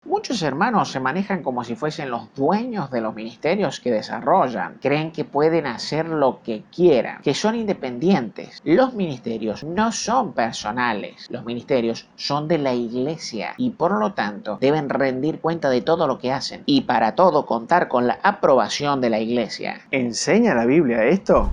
Muchos hermanos se manejan como si fuesen los dueños de los ministerios que desarrollan. Creen que pueden hacer lo que quieran, que son independientes. Los ministerios no son personales. Los ministerios son de la iglesia y por lo tanto deben rendir cuenta de todo lo que hacen y para todo contar con la aprobación de la iglesia. ¿Enseña la Biblia esto?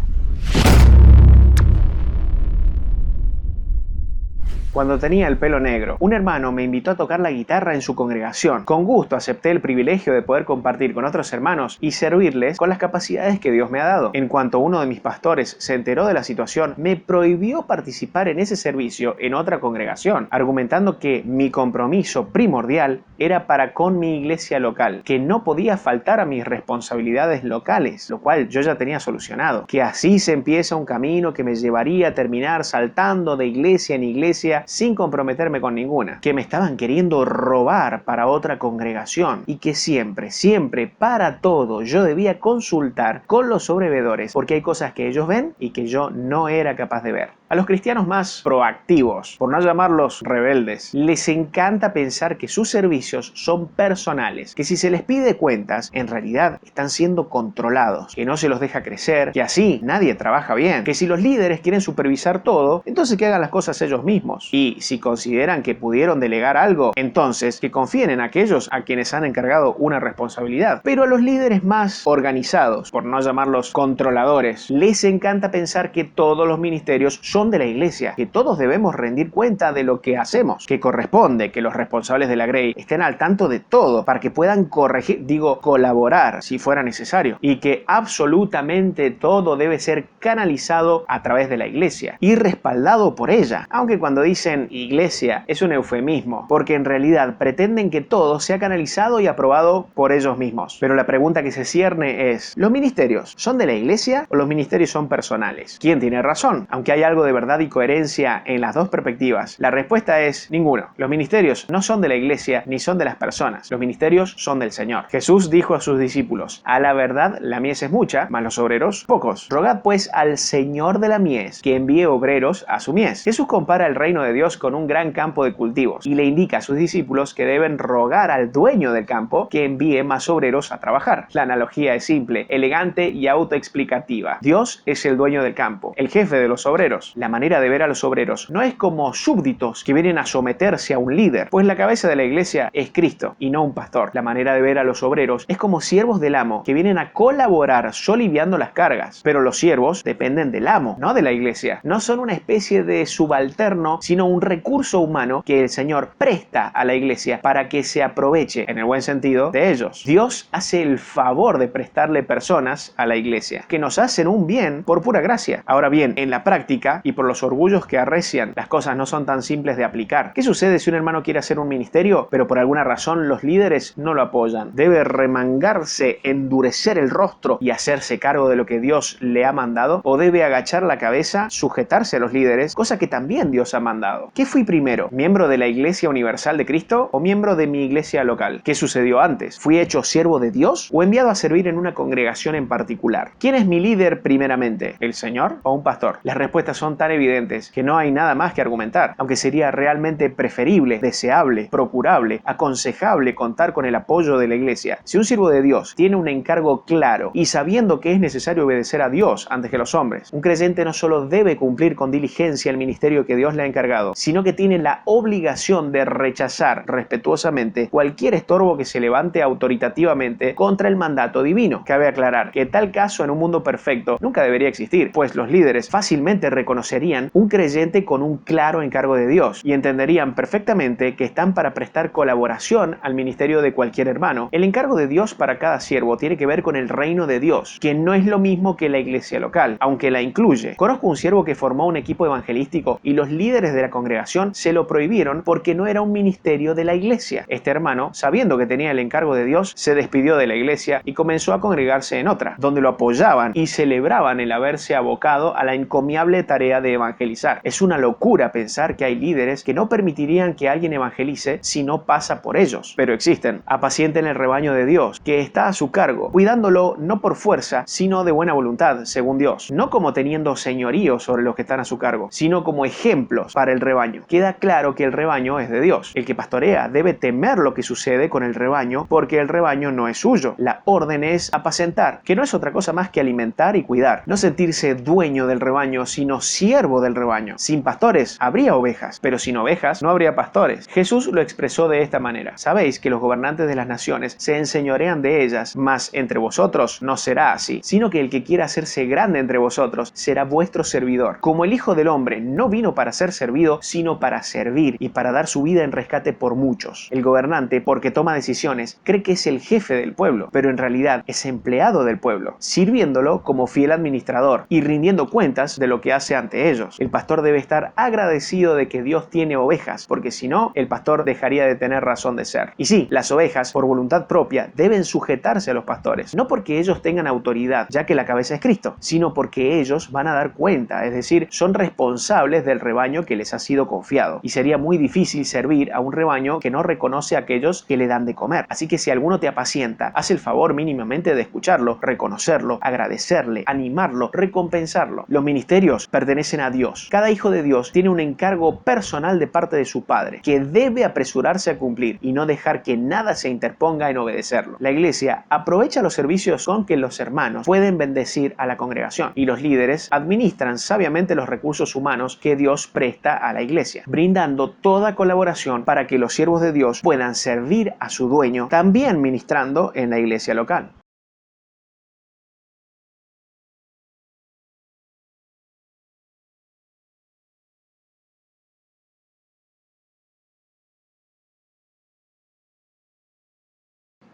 Cuando tenía el pelo negro, un hermano me invitó a tocar la guitarra en su congregación. Con gusto acepté el privilegio de poder compartir con otros hermanos y servirles con las capacidades que Dios me ha dado. En cuanto uno de mis pastores se enteró de la situación, me prohibió participar en ese servicio en otra congregación, argumentando que mi compromiso primordial era para con mi iglesia local, que no podía faltar a mis responsabilidades locales, lo cual yo ya tenía solucionado, que así se empieza un camino que me llevaría a terminar saltando de iglesia en iglesia sin comprometerme con ninguna, que me estaban queriendo robar para otra congregación y que siempre, para todo yo debía consultar con los sobrevedores porque hay cosas que ellos ven y que yo no era capaz de ver. A los cristianos más proactivos, por no llamarlos rebeldes, les encanta pensar que sus servicios son personales, que si se les pide cuentas, en realidad están siendo controlados, que no se los deja crecer, que así nadie trabaja bien, que si los líderes quieren supervisar todo, entonces que hagan las cosas ellos mismos. Y si consideran que pudieron delegar algo, entonces que confíen en aquellos a quienes han encargado una responsabilidad. Pero a los líderes más organizados, por no llamarlos controladores, les encanta pensar que todos los ministerios son de la iglesia, que todos debemos rendir cuenta de lo que hacemos, que corresponde que los responsables de la Grey estén al tanto de todo para que puedan colaborar si fuera necesario, y que absolutamente todo debe ser canalizado a través de la iglesia y respaldado por ella. Aunque cuando dicen iglesia es un eufemismo, porque en realidad pretenden que todo sea canalizado y aprobado por ellos mismos. Pero la pregunta que se cierne es, ¿los ministerios son de la iglesia o los ministerios son personales? ¿Quién tiene razón? Aunque hay algo de verdad y coherencia en las dos perspectivas, la respuesta es ninguno. Los ministerios no son de la iglesia ni son de las personas. Los ministerios son del Señor. Jesús dijo a sus discípulos, a la verdad la mies es mucha, mas los obreros pocos. Rogad pues al Señor de la mies que envíe obreros a su mies. Jesús compara el reino de Dios con un gran campo de cultivos y le indica a sus discípulos que deben rogar al dueño del campo que envíe más obreros a trabajar. La analogía es simple, elegante y autoexplicativa. Dios es el dueño del campo, el jefe de los obreros. La manera de ver a los obreros no es como súbditos que vienen a someterse a un líder, pues la cabeza de la iglesia es Cristo y no un pastor. La manera de ver a los obreros es como siervos del amo que vienen a colaborar soliviando las cargas, pero los siervos dependen del amo, no de la iglesia. No son una especie de subalterno, sino un recurso humano que el Señor presta a la iglesia para que se aproveche, en el buen sentido, de ellos. Dios hace el favor de prestarle personas a la iglesia, que nos hacen un bien por pura gracia. Ahora bien, en la práctica, y por los orgullos que arrecian, las cosas no son tan simples de aplicar. ¿Qué sucede si un hermano quiere hacer un ministerio, pero por alguna razón los líderes no lo apoyan? ¿Debe remangarse, endurecer el rostro y hacerse cargo de lo que Dios le ha mandado? ¿O debe agachar la cabeza, sujetarse a los líderes, cosa que también Dios ha mandado? ¿Qué fui primero? ¿Miembro de la Iglesia Universal de Cristo o miembro de mi iglesia local? ¿Qué sucedió antes? ¿Fui hecho siervo de Dios o enviado a servir en una congregación en particular? ¿Quién es mi líder primeramente? ¿El Señor o un pastor? Las respuestas son tan evidentes que no hay nada más que argumentar, aunque sería realmente preferible, deseable, procurable, aconsejable contar con el apoyo de la iglesia. Si un siervo de Dios tiene un encargo claro y sabiendo que es necesario obedecer a Dios antes que los hombres, un creyente no solo debe cumplir con diligencia el ministerio que Dios le ha encargado, sino que tiene la obligación de rechazar respetuosamente cualquier estorbo que se levante autoritativamente contra el mandato divino. Cabe aclarar que tal caso en un mundo perfecto nunca debería existir, pues los líderes fácilmente reconocerían un creyente con un claro encargo de Dios y entenderían perfectamente que están para prestar colaboración al ministerio de cualquier hermano. El encargo de Dios para cada siervo tiene que ver con el reino de Dios, que no es lo mismo que la iglesia local, aunque la incluye. Conozco un siervo que formó un equipo evangelístico y los líderes de la congregación se lo prohibieron porque no era un ministerio de la iglesia. Este hermano, sabiendo que tenía el encargo de Dios, se despidió de la iglesia y comenzó a congregarse en otra, donde lo apoyaban y celebraban el haberse abocado a la encomiable tarea tarea de evangelizar. Es una locura pensar que hay líderes que no permitirían que alguien evangelice si no pasa por ellos. Pero existen. Apacienten el rebaño de Dios, que está a su cargo, cuidándolo no por fuerza, sino de buena voluntad, según Dios. No como teniendo señorío sobre los que están a su cargo, sino como ejemplos para el rebaño. Queda claro que el rebaño es de Dios. El que pastorea debe temer lo que sucede con el rebaño, porque el rebaño no es suyo. La orden es apacentar, que no es otra cosa más que alimentar y cuidar. No sentirse dueño del rebaño, sino siervo del rebaño. Sin pastores habría ovejas, pero sin ovejas no habría pastores. Jesús lo expresó de esta manera: sabéis que los gobernantes de las naciones se enseñorean de ellas, mas entre vosotros no será así, sino que el que quiera hacerse grande entre vosotros será vuestro servidor. Como el Hijo del Hombre no vino para ser servido, sino para servir y para dar su vida en rescate por muchos. El gobernante, porque toma decisiones, cree que es el jefe del pueblo, pero en realidad es empleado del pueblo, sirviéndolo como fiel administrador y rindiendo cuentas de lo que hace ante ellos. El pastor debe estar agradecido de que Dios tiene ovejas, porque si no, el pastor dejaría de tener razón de ser. Y sí, las ovejas, por voluntad propia, deben sujetarse a los pastores, no porque ellos tengan autoridad, ya que la cabeza es Cristo, sino porque ellos van a dar cuenta, es decir, son responsables del rebaño que les ha sido confiado. Y sería muy difícil servir a un rebaño que no reconoce a aquellos que le dan de comer. Así que si alguno te apacienta, haz el favor mínimamente de escucharlo, reconocerlo, agradecerle, animarlo, recompensarlo. Los ministerios pertenecen a Dios. Cada hijo de Dios tiene un encargo personal de parte de su Padre, que debe apresurarse a cumplir y no dejar que nada se interponga en obedecerlo. La iglesia aprovecha los servicios con que los hermanos pueden bendecir a la congregación, y los líderes administran sabiamente los recursos humanos que Dios presta a la iglesia, brindando toda colaboración para que los siervos de Dios puedan servir a su dueño, también ministrando en la iglesia local.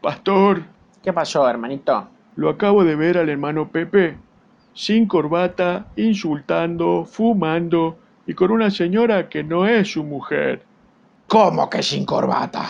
Pastor, ¿Qué pasó, hermanito? lo acabo de ver al hermano Pepe, sin corbata, insultando, fumando y con una señora que no es su mujer. ¿Cómo que sin corbata?